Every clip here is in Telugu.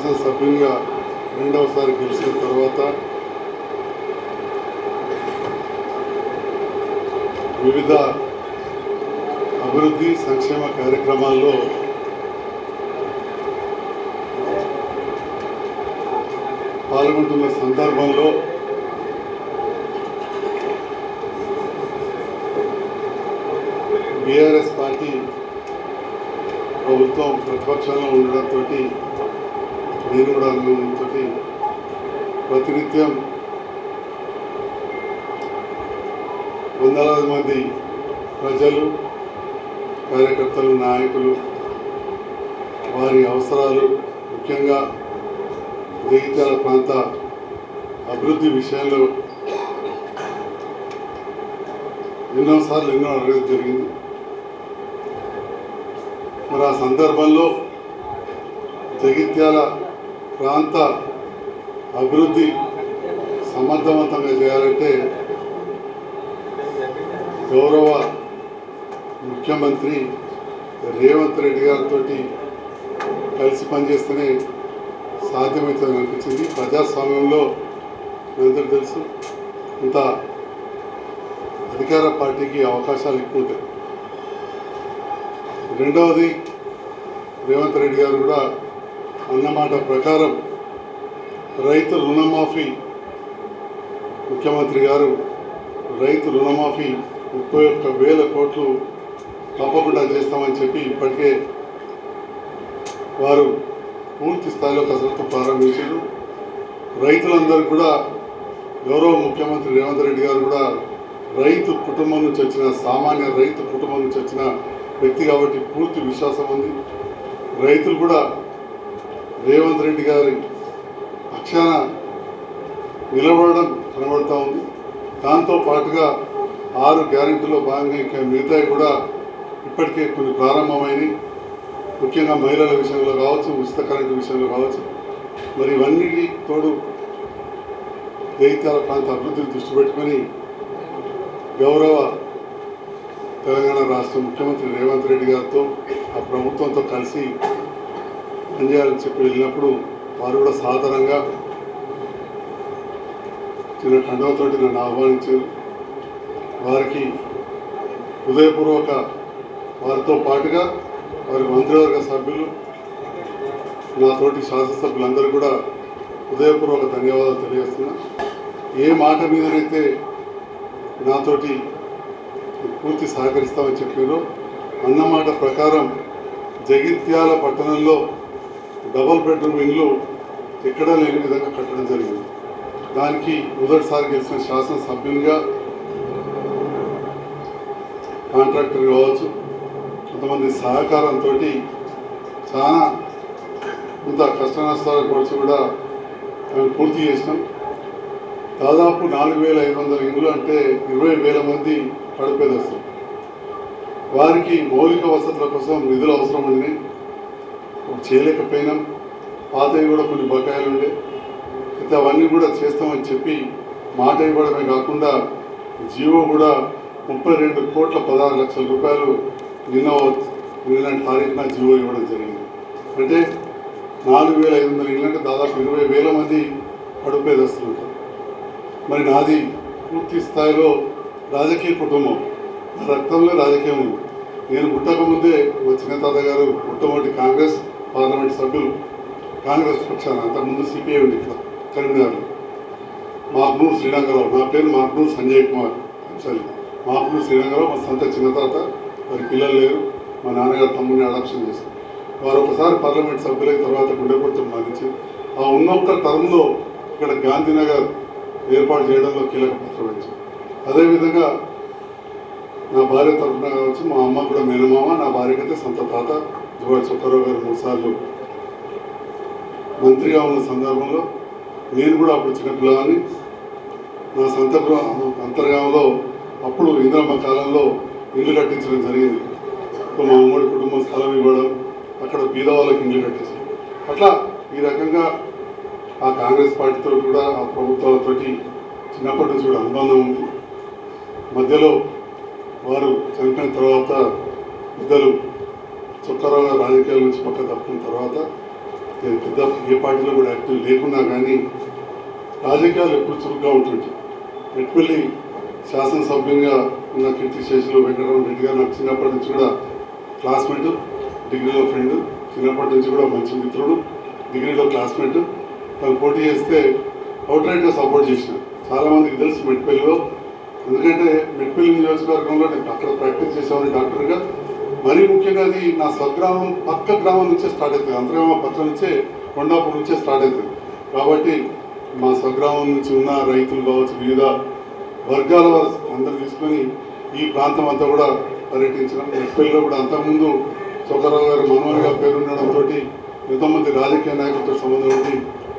శాసనసభ్యునిగా రెండవసారి గెలిచిన తర్వాత వివిధ అభివృద్ధి సంక్షేమ కార్యక్రమాల్లో పాల్గొంటున్న సందర్భంలో బీఆర్ఎస్ పార్టీ ప్రభుత్వం ప్రతిపక్షంలో ఉండడంతో నేను కూడా అనుభవంతో ప్రతినిత్యం వందలాది మంది ప్రజలు కార్యకర్తలు నాయకులు వారి అవసరాలు ముఖ్యంగా జగిత్యాల ప్రాంత అభివృద్ధి విషయంలో ఎన్నోసార్లు అడగడం జరిగింది. మరి ఆ సందర్భంలో జగిత్యాల ప్రాంత అభివృద్ధి సమర్థవంతంగా చేయాలంటే గౌరవ ముఖ్యమంత్రి రేవంత్ రెడ్డి గారితో కలిసి పనిచేస్తేనే సాధ్యమవుతుందని అనిపించింది. ప్రజాస్వామ్యంలో అందరికీ తెలుసు ఇంత అధికార పార్టీకి అవకాశాలు ఎక్కువ ఉంటాయి. రెండవది రేవంత్ రెడ్డి గారు కూడా అన్నమాట ప్రకారం రైతు రుణమాఫీ ముఖ్యమంత్రి గారు రైతు రుణమాఫీ 31,000 కోట్లు తప్పకుండా చేస్తామని చెప్పి ఇప్పటికే వారు పూర్తి స్థాయిలో కసరత్తు ప్రారంభించారు. రైతులందరూ కూడా గౌరవ ముఖ్యమంత్రి రేవంత్ రెడ్డి గారు కూడా రైతు కుటుంబం నుంచి వచ్చిన సామాన్య రైతు కుటుంబం నుంచి వచ్చిన వ్యక్తి కాబట్టి పూర్తి విశ్వాసం ఉంది. రైతులు కూడా రేవంత్ రెడ్డి గారి పక్షాన నిలబడడం కనబడుతూ ఉంది. దాంతో పాటుగా 6 గ్యారెంటీలో భాగంగా ఇంకా మిగతాయి కూడా ఇప్పటికే కొన్ని ప్రారంభమైనవి. ముఖ్యంగా మహిళల విషయంలో కావచ్చు, ఉచిత కరెంటు విషయంలో కావచ్చు. మరి ఇవన్నిటి తోడు జగిత్యాల ప్రాంత అభివృద్ధిని దృష్టి పెట్టుకొని గౌరవ తెలంగాణ రాష్ట్ర ముఖ్యమంత్రి రేవంత్ రెడ్డి గారితో ఆ ప్రభుత్వంతో కలిసి పనిచేయాలని చెప్పి వెళ్ళినప్పుడు వారు కూడా సాధారణంగా చిన్న కండవతోటి నన్ను ఆహ్వానించారు. వారికి హృదయపూర్వక వారితో పాటుగా వారి మంత్రివర్గ సభ్యులు నాతోటి శాసనసభ్యులందరూ కూడా హృదయపూర్వక ధన్యవాదాలు తెలియజేస్తున్నా. ఏ మాట మీదనైతే నాతోటి పూర్తి సహకరిస్తామని చెప్పారో అన్నమాట ప్రకారం జగిత్యాల పట్టణంలో డబుల్ బెడ్రూమ్ ఇల్లు ఎక్కడా లేని విధంగా కట్టడం జరిగింది. దానికి మొదటిసారి గెలిచిన శాసనసభ్యునిగా కాంట్రాక్టర్ కావచ్చు, కొంతమంది సహకారంతో చాలా కొంత కష్ట నష్టాలకు వచ్చి కూడా మేము పూర్తి చేసినాం. దాదాపు 4,500 ఇండ్లు అంటే 20,000 మంది కడుపేదొస్తాం. వారికి మౌలిక వసతుల కోసం నిధులు అవసరం ఉంది, చేయలేకపోయినాం. పాతవి కూడా కొన్ని బకాయిలు ఉండే, అయితే అవన్నీ కూడా చేస్తామని చెప్పి మాట ఇవ్వడమే కాకుండా జీవో కూడా 32,16,00,000 రూపాయలు నిన్న తారీఖున జీవో ఇవ్వడం జరిగింది. అంటే 4,500 ఇళ్ళంటే దాదాపు 20,000 మంది కడుపేదస్తులు ఉంటారు. మరి నాది పూర్తి స్థాయిలో రాజకీయ కుటుంబం, నా రక్తంలో రాజకీయం ఉంది. నేను పుట్టకముందే మా చిన్నతాత గారు మొట్టమొదటి కాంగ్రెస్ పార్లమెంట్ సభ్యులు, కాంగ్రెస్ పక్షాన. అంతకుముందు సిపిఐ ఉంది ఇక్కడ కరీంనగర్లో. మాక్నూర్ శ్రీరంగరావు, నా పేరు మాక్నూర్ సంజయ్ కుమార్ అంశాలి. మాక్నూర్ శ్రీరంగరావు మా సొంత చిన్నతాత. వారి పిల్లలు లేరు. మా నాన్నగారు తమ్ముడిని అడాప్షన్ చేశారు. వారు ఒకసారి పార్లమెంట్ సభ్యులైన తర్వాత గుండెపోటుతో మరణించి ఆ ఉన్నొక్క టర్మ్లో ఇక్కడ గాంధీనగర్ ఏర్పాటు చేయడంలో కీలక పాత్ర వహించారు. అదేవిధంగా నా భార్య తరఫున కావచ్చు, మా అమ్మ కూడా మేనమామ, నా భార్యకైతే సొంత తాత జువాడి సుబ్బారావు గారు 3 సార్లు మంత్రిగా ఉన్న సందర్భంలో నేను కూడా అప్పుడు చిన్నపిల్లవాడిని. నా సొంత అంతర్గామంలో అప్పుడు ఇందిరమ్మ కాలంలో ఇల్లు కట్టించడం జరిగింది. మా అమ్మడి కుటుంబం స్థలం ఇవ్వడం, అక్కడ బీద వాళ్ళకి ఇల్లు కట్టించడం. అట్లా ఈ రకంగా ఆ కాంగ్రెస్ పార్టీతో కూడా ఆ ప్రభుత్వాలతో చిన్నప్పటి నుంచి కూడా అనుబంధం ఉంది. మధ్యలో వారు చనిపోయిన తర్వాత పెద్దలు చుక్కారావు గారు రాజకీయాల నుంచి పక్క తప్పుకున్న తర్వాత నేను పెద్ద ఏ పార్టీలో కూడా యాక్టివ్ లేకున్నా కానీ రాజకీయాలు ఎప్పుడు చురుగ్గా ఉంటుంటాయి. మెట్పల్లి శాసనసభ్యునిగా ఉన్న కీర్తిశేషులు వెంకటరామ రెడ్డి గారు నాకు చిన్నప్పటి నుంచి కూడా క్లాస్మేట్, డిగ్రీలో ఫ్రెండ్, చిన్నప్పటి నుంచి కూడా మంచి మిత్రుడు, డిగ్రీలో క్లాస్మేట్. తను పోటీ చేస్తే అవుట్రైట్గా సపోర్ట్ చేసిన. చాలామందికి తెలుసు మెట్పల్లిలో, ఎందుకంటే మెట్పల్లి నియోజకవర్గంలో నేను అక్కడ ప్రాక్టీస్ చేసేవాడిని డాక్టర్గా. మరీ ముఖ్యంగా అది నా స్వగ్రామం పక్క గ్రామం నుంచే స్టార్ట్ అవుతుంది, అంతర్గామ పక్క నుంచే కొండాపూర్ నుంచే స్టార్ట్ అవుతుంది. కాబట్టి మా స్వగ్రామం నుంచి ఉన్న రైతులు కావచ్చు, వివిధ వర్గాల వారు అందరూ తీసుకొని ఈ ప్రాంతం అంతా కూడా పర్యటించడం. మెట్పల్లిలో కూడా అంతకుముందు చోకరావు గారు మనోహర్గా పేరుండడంతో ఎంతోమంది రాజకీయ నాయకులతో సంబంధం ఉండి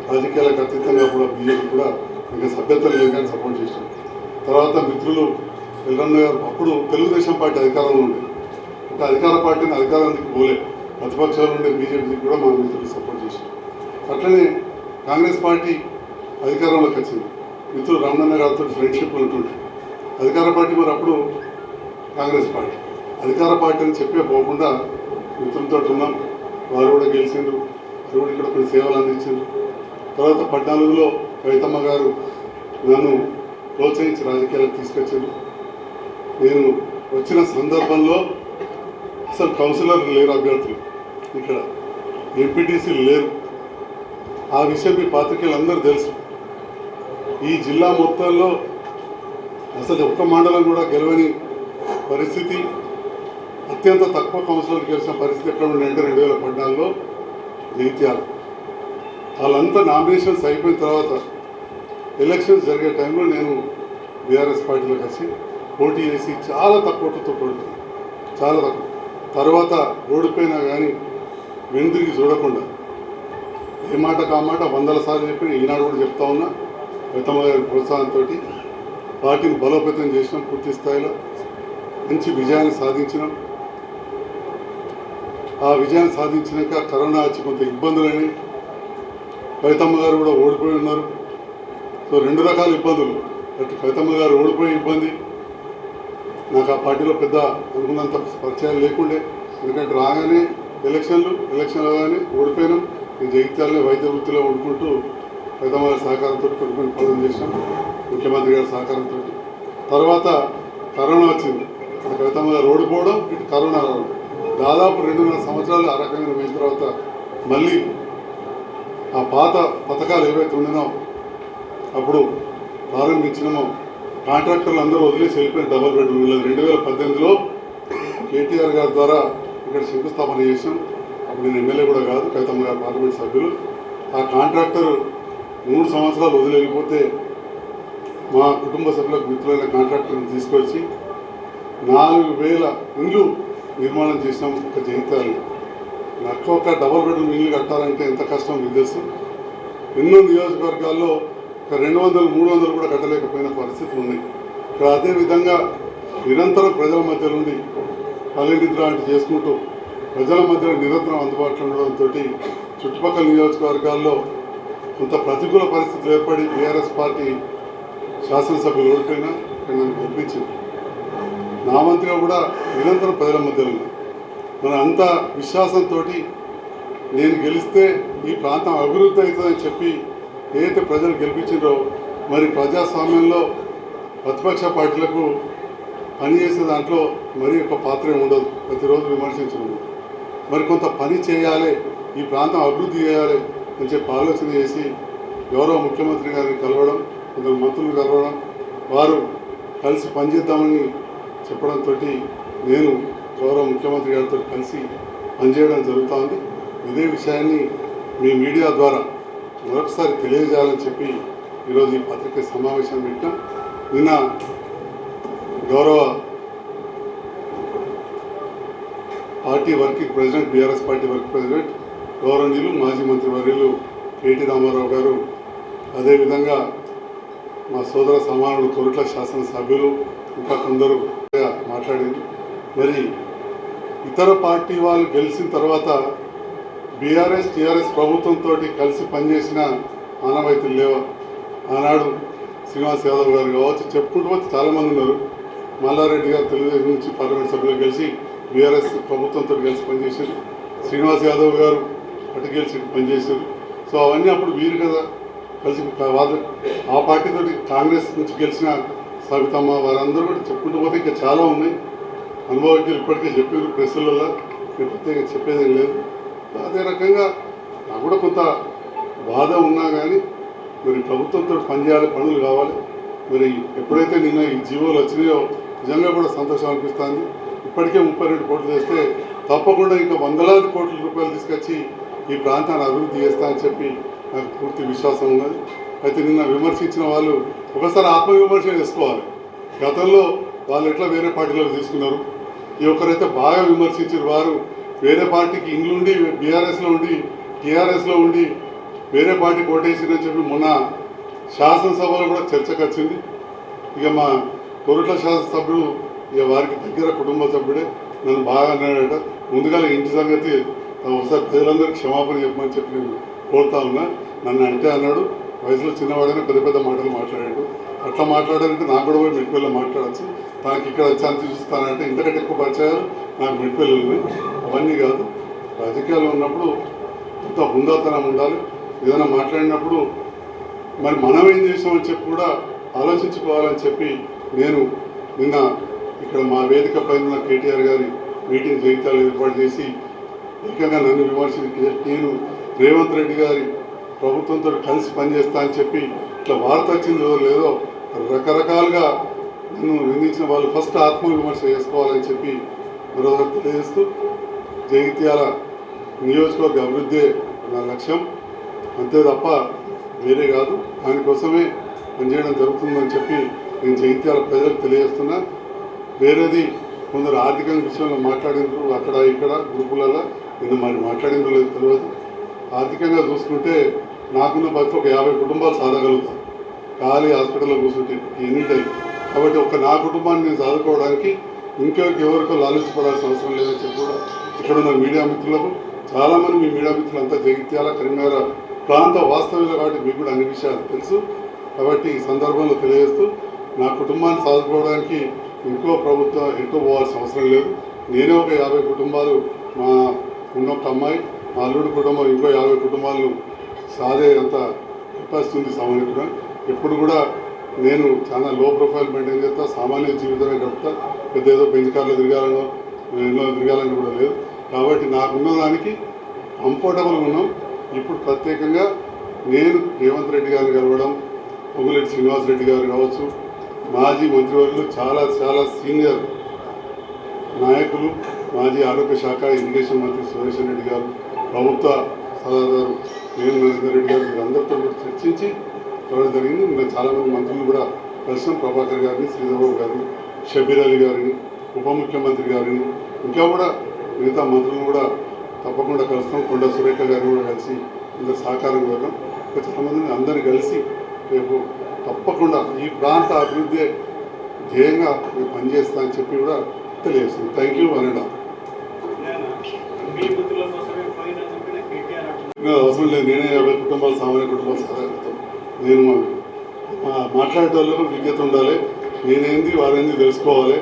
రాజకీయాలకు అతీతంగా కూడా బీజేపీ కూడా ఇంకా సభ్యత్వం లేదు కానీ సపోర్ట్ చేశాం. తర్వాత మిత్రులు ఎల్లన్న గారు అప్పుడు తెలుగుదేశం పార్టీ అధికారంలో ఉండే, అంటే అధికార పార్టీని అధికారానికి పోలే, ప్రతిపక్షాలు ఉండే బీజేపీకి కూడా మా మిత్రులు సపోర్ట్ చేశారు. అట్లనే కాంగ్రెస్ పార్టీ అధికారంలోకి వచ్చింది. మిత్రులు రమణన్న గారితో ఫ్రెండ్షిప్ ఉంటుండే. అధికార పార్టీ మరి అప్పుడు కాంగ్రెస్ పార్టీ, అధికార పార్టీ అని చెప్పే పోకుండా మిత్రులతో ఉన్నాం. వారు కూడా గెలిచిండ్రు, వారు కూడా ఇక్కడ కొన్ని సేవలు అందించారు. తర్వాత 14లో కవితమ్మ గారు నన్ను ప్రోత్సహించి రాజకీయాలకు తీసుకొచ్చారు. నేను వచ్చిన సందర్భంలో అసలు కౌన్సిలర్లు లేరు, అభ్యర్థులు ఇక్కడ ఎంపీటీసీలు లేరు. ఆ విషయం మీ పాత్రికేయులందరూ తెలుసు. ఈ జిల్లా మొత్తంలో అసలు ఒక్క మండలం కూడా గెలవని పరిస్థితి, అత్యంత తక్కువ కౌన్సిలర్లు గెలిచిన పరిస్థితి ఎక్కడ ఉందంటే 2014లో జగిత్యాల. వాళ్ళంతా నామినేషన్స్ అయిపోయిన తర్వాత ఎలక్షన్స్ జరిగే టైంలో నేను బీఆర్ఎస్ పార్టీలో కలిసి పోటీ చేసి చాలా తక్కువతో ఓడిపోయాను, చాలా తక్కువ. తర్వాత ఓడిపోయినా కానీ వెనుదిరిగి చూడకుండా ఏ మాట కామాట 100 సార్లు చెప్పిన, ఈనాడు కూడా చెప్తా ఉన్నా, కవితమ్మ గారి ప్రోత్సాహంతో పార్టీని బలోపేతం చేసినాం. పూర్తి స్థాయిలో మంచి విజయాన్ని సాధించినాం. ఆ విజయాన్ని సాధించినాక కరోనా వచ్చి కొంత ఇబ్బందులని, కవితమ్మ గారు కూడా ఓడిపోయి ఉన్నారు. సో 2 రకాల ఇబ్బందులు, అటు కవితమ్మ గారు ఓడిపోయే ఇబ్బంది, నాకు ఆ పార్టీలో పెద్ద అనుకున్నంత పరిచయాలు లేకుండే. ఎందుకంటే రాగానే ఎలక్షన్లు కానీ ఓడిపోయినాం. నేను జగిత్యాలనే వైద్య వృత్తిలో వండుకుంటూ కవితమ్మ గారి సహకారంతో కొన్ని పనులు చేసినాం, ముఖ్యమంత్రి గారి సహకారంతో. తర్వాత కరోనా వచ్చింది, అటు కవితమ్మ గారు ఓడిపోవడం, ఇటు కరోనా రావడం. దాదాపు 2.5 సంవత్సరాలు ఆ రకంగా పోయిన తర్వాత మళ్ళీ ఆ పాత పథకాలు ఏవైతే ఉండినో అప్పుడు ప్రారంభించినామో కాంట్రాక్టర్లు అందరూ వదిలేసి వెళ్ళిపోయిన డబుల్ బెడ్రూమ్ 2018లో కేటీఆర్ గారి ద్వారా ఇక్కడ శంకుస్థాపన చేసాం. అప్పుడు నేను ఎమ్మెల్యే కూడా కాదు, కవితమ్మ గారు పార్లమెంట్ సభ్యులు. ఆ కాంట్రాక్టర్ 3 సంవత్సరాలు వదిలి వెళ్ళిపోతే మా కుటుంబ సభ్యులకు మిత్రులైన కాంట్రాక్టర్ని తీసుకొచ్చి 4000 ఇండ్లు నిర్మాణం చేసినాం. ఒక జగిత్యాల ఒక్క డబుల్ బెడ్రూమ్ ఇల్లు కట్టాలంటే ఎంత కష్టం మీకు తెలుసు. ఎన్నో నియోజకవర్గాల్లో ఒక 200-300 కూడా కట్టలేకపోయిన పరిస్థితులు ఉన్నాయి. ఇక్కడ అదేవిధంగా నిరంతరం ప్రజల మధ్య నుండి పల్లెనిద్ర అంటే చేసుకుంటూ ప్రజల మధ్య నిరంతరం అందుబాటులో ఉండడంతో చుట్టుపక్కల నియోజకవర్గాల్లో కొంత ప్రతికూల పరిస్థితులు ఏర్పడి బీఆర్ఎస్ పార్టీ శాసనసభ్యులు ఓడిపోయినా ఇక్కడ నన్ను గెలిపించింది. నా మంత్రిగా కూడా నిరంతరం ప్రజల మధ్యలో ఉంది. మన అంత విశ్వాసంతో నేను గెలిస్తే ఈ ప్రాంతం అభివృద్ధి అవుతుందని చెప్పి ఏదైతే ప్రజలు గెలిపించారో, మరి ప్రజాస్వామ్యంలో ప్రతిపక్ష పార్టీలకు పనిచేసే దాంట్లో మరి ఒక పాత్ర ఉండదు, ప్రతిరోజు విమర్శించడం. మరి కొంత పని చేయాలి, ఈ ప్రాంతం అభివృద్ధి చేయాలి అని చెప్పి ఆలోచన చేసి గౌరవ ముఖ్యమంత్రి గారిని కలవడం, కొందరు మంత్రులు కలవడం, వారు కలిసి పనిచేద్దామని చెప్పడంతో నేను గౌరవ ముఖ్యమంత్రి గారితో కలిసి పనిచేయడం జరుగుతుంది. ఇదే విషయాన్ని మీ మీడియా ద్వారా మరొకసారి తెలియజేయాలని చెప్పి ఈరోజు ఈ పత్రికా సమావేశం పెట్టాం. నిన్న గౌరవ party working president, BRS party working president గౌరవనీయులు మాజీ మంత్రి వర్యులు కేటీ రామారావు గారు, అదేవిధంగా మా సోదర సమానుడు కొరుట్ల శాసనసభ్యులు ఇంకా కొందరు మాట్లాడింది. మరి ఇతర పార్టీ వాళ్ళు గెలిచిన తర్వాత బీఆర్ఎస్ టీఆర్ఎస్ ప్రభుత్వంతో కలిసి పనిచేసిన ఆనవాయితీలు లేవా? ఆనాడు శ్రీనివాస్ యాదవ్ గారు కావచ్చు, చెప్పుకుంటూ పోతే చాలామంది ఉన్నారు. మల్లారెడ్డి గారు తెలుగుదేశం నుంచి పార్లమెంట్ సభ్యులు కలిసి బీఆర్ఎస్ ప్రభుత్వంతో కలిసి పనిచేశారు. శ్రీనివాస్ యాదవ్ గారు అటు గెలిచి ఇటు పనిచేశారు. సో అవన్నీ అప్పుడు వీరు కదా కలిసి వాళ్ళు ఆ పార్టీతో కాంగ్రెస్ నుంచి గెలిచిన సవితమ్మ వారందరూ కూడా చెప్పుకుంటూ పోతే ఇంకా చాలా ఉన్నాయి. అనుభవజ్ఞులు ఇప్పటికే చెప్పారు ప్రెస్సులలో, నేను ప్రత్యేకంగా చెప్పేదేం లేదు. అదే రకంగా నాకు కూడా కొంత బాధ ఉన్నా కానీ మరి ప్రభుత్వంతో పనిచేయాలి, పనులు కావాలి. మరి ఎప్పుడైతే నిన్న ఈ జీవోలు వచ్చినాయో నిజంగా కూడా సంతోషం అనిపిస్తుంది. ఇప్పటికే 32 కోట్లు చేస్తే తప్పకుండా ఇంకా వందలాది కోట్ల రూపాయలు తీసుకొచ్చి ఈ ప్రాంతాన్ని అభివృద్ధి చేస్తా అని చెప్పి నాకు పూర్తి విశ్వాసం ఉన్నది. అయితే నిన్న విమర్శించిన వాళ్ళు ఒకసారి ఆత్మవిమర్శ చేసుకోవాలి. గతంలో వాళ్ళు ఎట్లా వేరే పార్టీలో తీసుకున్నారు, ఈ ఒక్కరైతే బాగా విమర్శించారు. వారు వేరే పార్టీకి ఇండ్లుండి బీఆర్ఎస్లో ఉండి టీఆర్ఎస్లో ఉండి వేరే పార్టీ కోటేసిందని చెప్పి మొన్న శాసనసభలో కూడా చర్చకు వచ్చింది. ఇక మా కొరుట్ల శాసనసభ్యుడు ఇక వారికి దగ్గర కుటుంబ సభ్యుడే నన్ను బాగా అన్నాడట. ముందుగా ఇంటి సంగతి ఒకసారి ప్రజలందరికీ క్షమాపణ చెప్పమని చెప్పి నేను కోరుతా ఉన్నా. నన్ను అంటే అన్నాడు, వయసులో చిన్నవాడైనా పెద్ద పెద్ద మాటలు మాట్లాడాడు. అట్లా మాట్లాడాలంటే నాకు కూడా పోయి మెట్టిపల్లిలో మాట్లాడచ్చు. తనకి ఇక్కడ వచ్చి అంత చూస్తానంటే ఇంతకంటే ఎక్కువ పరిచయాలు నాకు మెట్టిపల్లిలో ఉన్నాయి. అవన్నీ కాదు, రాజకీయాల్లో ఉన్నప్పుడు కొంత హుందాతనం ఉండాలి. ఏదైనా మాట్లాడినప్పుడు మరి మనం ఏం చేసామని చెప్పి కూడా ఆలోచించుకోవాలని చెప్పి నేను నిన్న ఇక్కడ మా వేదిక పైన కేటీఆర్ గారి మీటింగ్ జగిత్యాలు ఏర్పాటు చేసి ఏకంగా నన్ను విమర్శించి నేను రేవంత్ రెడ్డి గారి ప్రభుత్వంతో కలిసి పనిచేస్తా అని చెప్పి ఇట్లా వార్త వచ్చిందో లేదో రకరకాలుగా నన్ను నిందించిన వాళ్ళు ఫస్ట్ ఆత్మవిమర్శ చేసుకోవాలని చెప్పి మరోసారి తెలియజేస్తూ జగిత్యాల నియోజకవర్గ అభివృద్ధే నా లక్ష్యం, అంతే తప్ప వేరే కాదు. దానికోసమే పనిచేయడం జరుగుతుందని చెప్పి నేను జగిత్యాల ప్రజలకు తెలియజేస్తున్నా. వేరేది కొందరు ఆర్థిక విషయంలో మాట్లాడినారు అక్కడ ఇక్కడ గ్రూపులలో, నిన్న మరి మాట్లాడిందో లేదు తెలియదు. ఆర్థికంగా చూసుకుంటే నాకున్న బతికి ఒక 50 కుటుంబాలు సాధగలుగుతాను ఖాళీ హాస్పిటల్లో కూర్చుంటే ఎనీ టైం. కాబట్టి ఒక నా కుటుంబాన్ని నేను చదువుకోవడానికి ఎవరికో లాలించబడాల్సిన అవసరం లేదని చెప్పి కూడా ఇక్కడ ఉన్న మీడియా మిత్రులకు, చాలామంది మీ మీడియా మిత్రులంతా జగిత్యాల కరీంనగర్ ప్రాంత వాస్తవ్యులు కాబట్టి మీకు కూడా అన్ని విషయాలు తెలుసు. కాబట్టి ఈ సందర్భంలో తెలియజేస్తూ నా కుటుంబాన్ని సాధుకోవడానికి ఎక్కువ పోవాల్సిన అవసరం లేదు. నేనే ఒక 50 కుటుంబాలు, మా ఉన్నొక్క అమ్మాయి, మా అల్లుడి కుటుంబం ఇంకో 50 కుటుంబాలను సాధే అంత కెపాసిటీ ఉంది సామాన్యుడిగా. ఎప్పుడు కూడా నేను చాలా లో ప్రొఫైల్ మెయింటైన్ చేస్తా, సామాన్య జీవితమే గడుపుతా. పెద్ద ఏదో బెంచ్ కార్లో తిరగాలనో ఎన్నో తిరగాలని కూడా లేదు. కాబట్టి నాకున్న దానికి కంఫర్టబుల్గా ఉన్నాం. ఇప్పుడు ప్రత్యేకంగా నేను రేవంత్ రెడ్డి గారిని కలవడం, పొంగులేటి శ్రీనివాసరెడ్డి గారు కావచ్చు, మాజీ మంత్రివర్యులు, చాలా చాలా సీనియర్ నాయకులు, మాజీ ఆరోగ్య శాఖ ఇరిగేషన్ మంత్రి సురేష్ రెడ్డి గారు, ప్రభుత్వ సలహాదారు నేను నరేందర్ రెడ్డి గారు, వీరందరితో కూడా చర్చించి చూడడం జరిగింది. నేను చాలామంది మంత్రులు కూడా కలిసిన, ప్రభాకర్ గారిని, శ్రీధర్బాబు గారిని, షబీర్ అలీ గారిని, ఉప ముఖ్యమంత్రి గారిని, ఇంకా కూడా మిగతా మంత్రులను కూడా తప్పకుండా కలుస్తాం. కొండ సురేఖ గారిని కూడా కలిసి అందరు సహకారం ఇవ్వడం, ఇంకా చాలామందిని అందరినీ కలిసి రేపు తప్పకుండా ఈ ప్రాంత అభివృద్ధి ధ్యేయంగా మేము పనిచేస్తా అని చెప్పి కూడా తెలియజేస్తుంది. థ్యాంక్ యూ అనేడా. అవసరం లేదు, నేనే 50 కుటుంబాలు సామాన్య కుటుంబాలు సహాయపడతాం. నేను మాట్లాడేటోళ్ళకు విజ్ఞత ఉండాలి. నేనేంది వారేంది తెలుసుకోవాలి.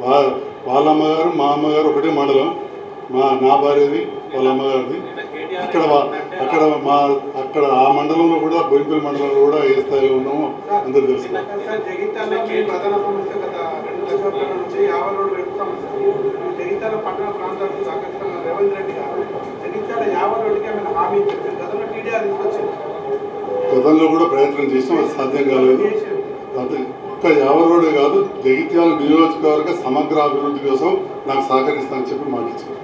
వాళ్ళ అమ్మగారు మా అమ్మగారు ఒకటే మండలం, నా భార్యది వాళ్ళ అమ్మగారిది. అక్కడ ఆ మండలంలో కూడా బోయినపల్లి మండలంలో కూడా ఏ స్థాయిలో ఉన్నామో అందరూ తెలుసుకోవాలి. గతంలో కూడా ప్రయత్నం చేసాం, అది సాధ్యం కాలేదు. ఒక్క యావర్ రోడ్డే కాదు, జగిత్యాల నియోజకవర్గ సమగ్ర అభివృద్ధి కోసం నాకు సహకరిస్తానని చెప్పి మాటిచ్చారు.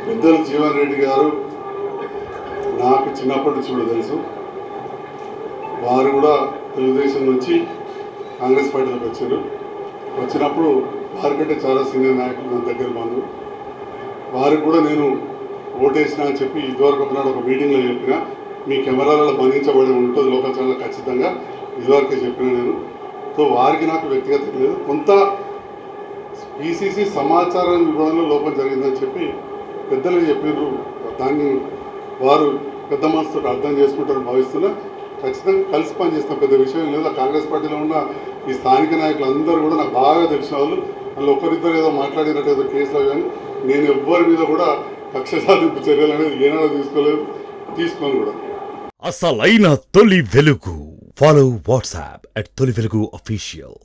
పెద్దలు జీవన్ రెడ్డి గారు నాకు చిన్నప్పటి నుంచి కూడా తెలుసు. వారు కూడా తెలుగుదేశం నుంచి కాంగ్రెస్ పార్టీలోకి వచ్చారు. వచ్చినప్పుడు వారికంటే చాలా సీనియర్ నాయకులు నా దగ్గర బంధువు. వారికి కూడా నేను ఓటేసినా అని చెప్పి ఇదివరకు ఒకనాడు ఒక మీటింగ్లో చెప్పిన, మీ కెమెరాలలో బంధించబడి ఉంటుంది లోకల్ ఛానల్ ఖచ్చితంగా ఇదివరకే చెప్పిన నేను. సో వారికి నాకు వ్యక్తిగతం లేదు, కొంత పిసిసి సమాచారం ఇవ్వడంలో లోపం జరిగిందని చెప్పి పెద్దలు చెప్పినారు. దాన్ని వారు పెద్ద మనసుతో అర్థం చేసుకుంటారని భావిస్తున్నా. ఖచ్చితంగా కలిసి పనిచేస్తాం. పెద్ద విషయం లేదు. ఆ కాంగ్రెస్ పార్టీలో ఉన్న ఈ స్థానిక నాయకులు అందరూ కూడా నాకు బాగా తెలిసిన వాళ్ళు. అందులో ఒకరిద్దరు ఏదో మాట్లాడినట్టు ఏదో కేసులో, కానీ నేను ఎవ్వరి మీద కూడా కక్ష సాధింపు చర్యలు అనేది ఏనాడో తీసుకోలేదు, తీసుకోను కూడా. అసలైన తొలి వెలుగు. ఫాలో వాట్సాప్ @తొలి వెలుగు official.